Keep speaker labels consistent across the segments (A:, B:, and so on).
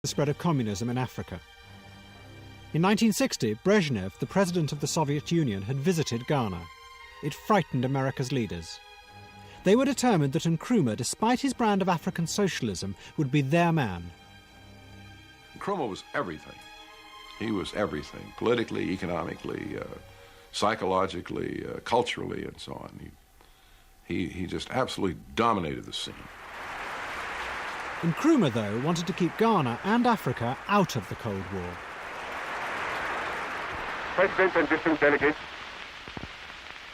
A: the spread of communism in Africa. In 1960, Brezhnev, the president of the Soviet Union, had visited Ghana. It frightened America's leaders. They were determined that Nkrumah, despite his brand of African socialism, would be their man.
B: Nkrumah was everything. He was everything, politically, economically, psychologically, culturally, and so on. He just absolutely dominated the scene.
A: Nkrumah, though, wanted to keep Ghana and Africa out of the Cold War.
C: President and distinct delegates,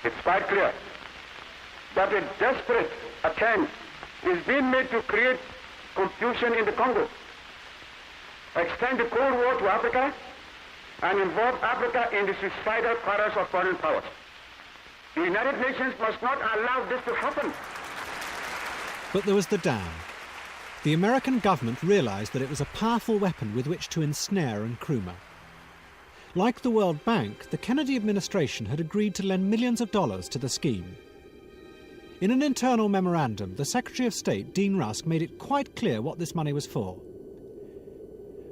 C: it's quite clear that a desperate attempt is being made to create confusion in the Congo, extend the Cold War to Africa, and involve Africa in the suicidal quarrels of foreign powers. The United Nations must not allow this to happen.
A: But there was the dam. The American government realised that it was a powerful weapon with which to ensnare Nkrumah. Like the World Bank, the Kennedy administration had agreed to lend millions of dollars to the scheme. In an internal memorandum, the Secretary of State, Dean Rusk, made it quite clear what this money was for.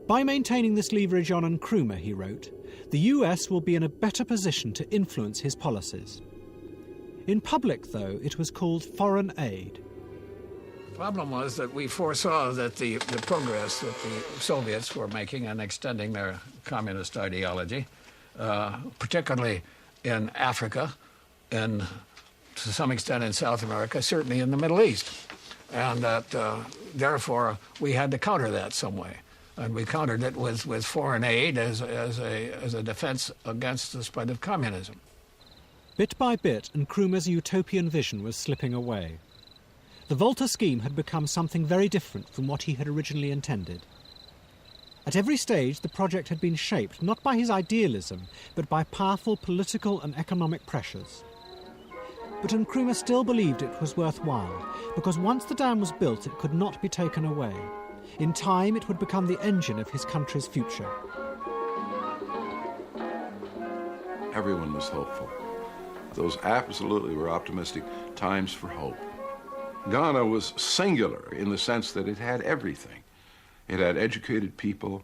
A: By maintaining this leverage on Nkrumah, he wrote, the US will be in a better position to influence his policies. In public, though, it was called foreign aid.
D: The problem was that we foresaw that the progress that the Soviets were making in extending their communist ideology, particularly in Africa and to some extent in South America, certainly in the Middle East, and that therefore we had to counter that some way. And we countered it with foreign aid as a defense against the spread of communism.
A: Bit by bit, Nkrumah's utopian vision was slipping away. The Volta scheme had become something very different from what he had originally intended. At every stage, the project had been shaped not by his idealism, but by powerful political and economic pressures. But Nkrumah still believed it was worthwhile, because once the dam was built, it could not be taken away. In time, it would become the engine of his country's future.
B: Everyone was hopeful. Those absolutely were optimistic times for hope. Ghana was singular in the sense that it had everything. It had educated people.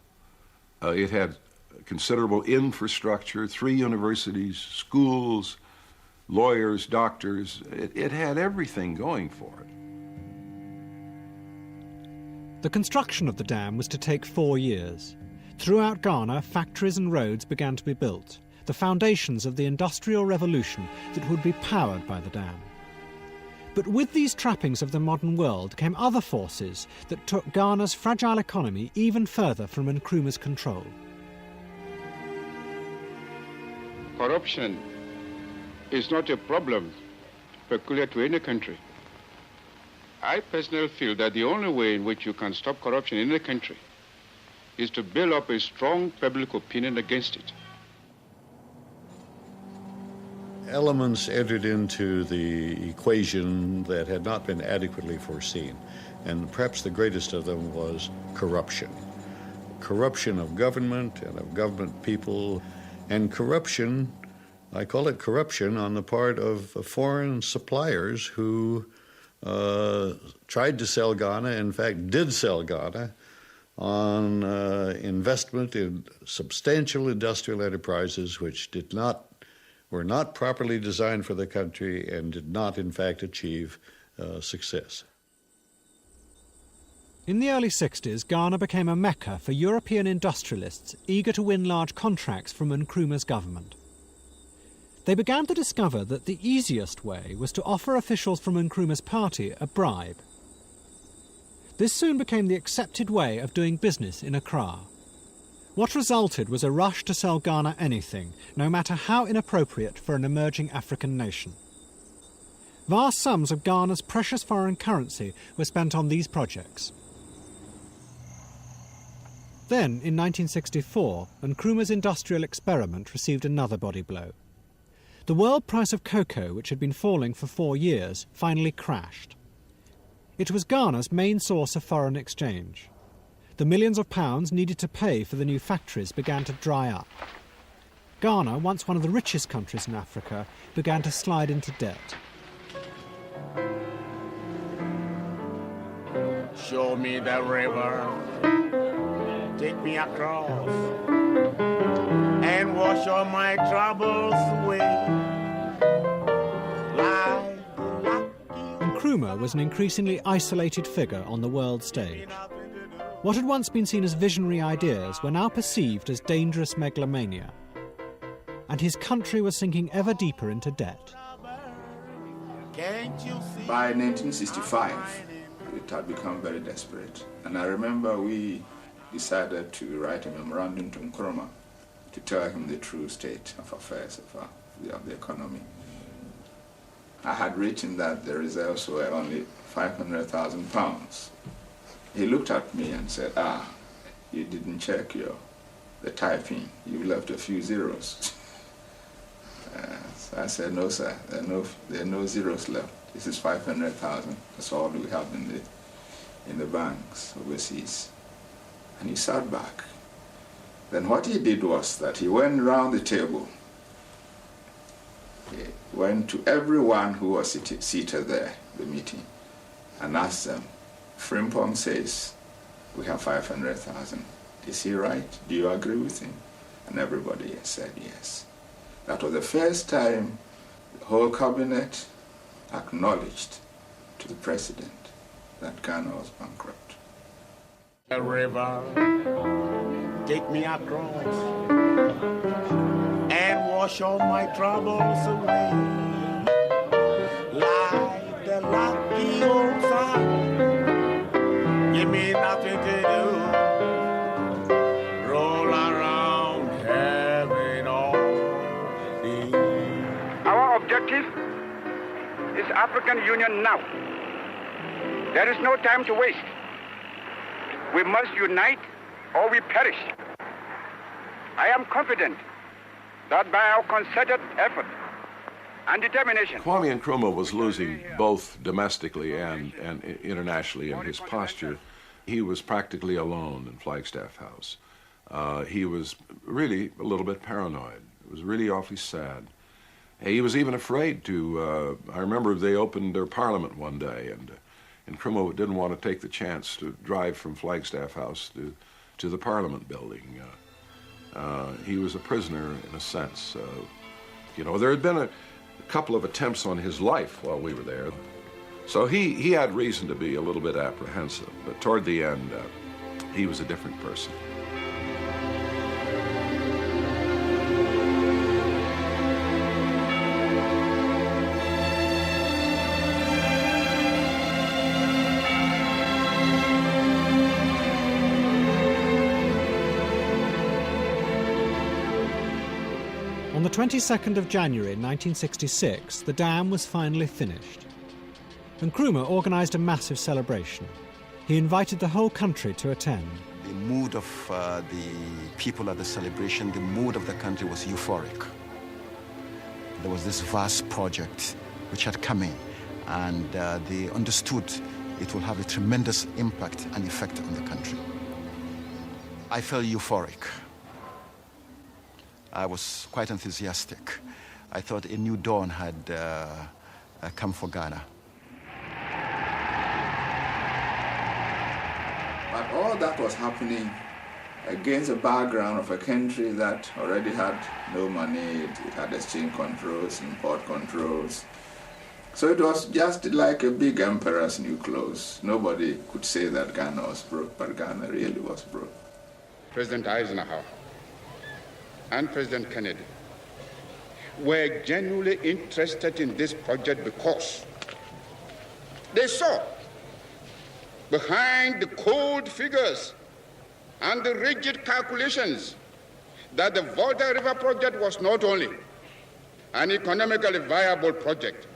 B: It had considerable infrastructure, 3 universities, schools, lawyers, doctors. It had everything going for it.
A: The construction of the dam was to take 4 years. Throughout Ghana, factories and roads began to be built, the foundations of the industrial revolution that would be powered by the dam. But with these trappings of the modern world came other forces that took Ghana's fragile economy even further from Nkrumah's control.
E: Corruption is not a problem peculiar to any country. I personally feel that the only way in which you can stop corruption in a country is to build up a strong public opinion against it.
F: Elements entered into the equation that had not been adequately foreseen, and perhaps the greatest of them was corruption. Corruption of government and of government people, and corruption, I call it corruption, on the part of foreign suppliers who tried to sell Ghana, in fact did sell Ghana, on investment in substantial industrial enterprises which were not properly designed for the country and did not, in fact, achieve success.
A: In the early 60s, Ghana became a mecca for European industrialists eager to win large contracts from Nkrumah's government. They began to discover that the easiest way was to offer officials from Nkrumah's party a bribe. This soon became the accepted way of doing business in Accra. What resulted was a rush to sell Ghana anything, no matter how inappropriate for an emerging African nation. Vast sums of Ghana's precious foreign currency were spent on these projects. Then, in 1964, Nkrumah's industrial experiment received another body blow. The world price of cocoa, which had been falling for 4 years, finally crashed. It was Ghana's main source of foreign exchange. The millions of pounds needed to pay for the new factories began to dry up. Ghana, once one of the richest countries in Africa, began to slide into debt.
G: Show me the river. me across and wash all my troubles away.
A: Nkrumah was an increasingly isolated figure on the world stage. What had once been seen as visionary ideas were now perceived as dangerous megalomania. And his country was sinking ever deeper into debt.
H: By 1965, it had become very desperate. And I remember we decided to write a memorandum to Nkrumah to tell him the true state of affairs of the economy. I had written that the reserves were only £500,000. He looked at me and said, you didn't check the typing. You left a few zeros. So I said, no, sir, there are no zeros left. This is 500,000. That's all we have in the banks overseas. And he sat back. Then what he did was that he went round the table. He went to everyone who was seated there, the meeting, and asked them, Frimpong says we have 500,000. Is he right? Do you agree with him? And everybody said yes. That was the first time the whole cabinet acknowledged to the president that Ghana was bankrupt.
G: The river, take me across and wash all my troubles away. Like the lucky old sun, give me nothing to do. Roll around heaven all day.
C: Our objective is African Union now. There is no time to waste. We must unite or we perish. I am confident that by our concerted effort and determination...
B: Kwame Nkrumah was losing both domestically and internationally in his posture. He was practically alone in Flagstaff House. He was really a little bit paranoid. It was really awfully sad. He was even afraid to... I remember they opened their parliament one day, and Nkrumah didn't want to take the chance to drive from Flagstaff House to the Parliament building. He was a prisoner in a sense. There had been a couple of attempts on his life while we were there. So he had reason to be a little bit apprehensive, but toward the end, he was a different person.
A: On the 22nd of January 1966, the dam was finally finished. Nkrumah organised a massive celebration. He invited the whole country to attend.
I: The mood of the people at the celebration, the mood of the country was euphoric. There was this vast project which had come in, and they understood it will have a tremendous impact and effect on the country. I felt euphoric. I was quite enthusiastic. I thought a new dawn had come for Ghana.
H: But all that was happening against the background of a country that already had no money, it had exchange controls, import controls. So it was just like a big emperor's new clothes. Nobody could say that Ghana was broke, but Ghana really was broke.
E: President Eisenhower and President Kennedy were genuinely interested in this project because they saw behind the cold figures and the rigid calculations that the Volta River project was not only an economically viable project,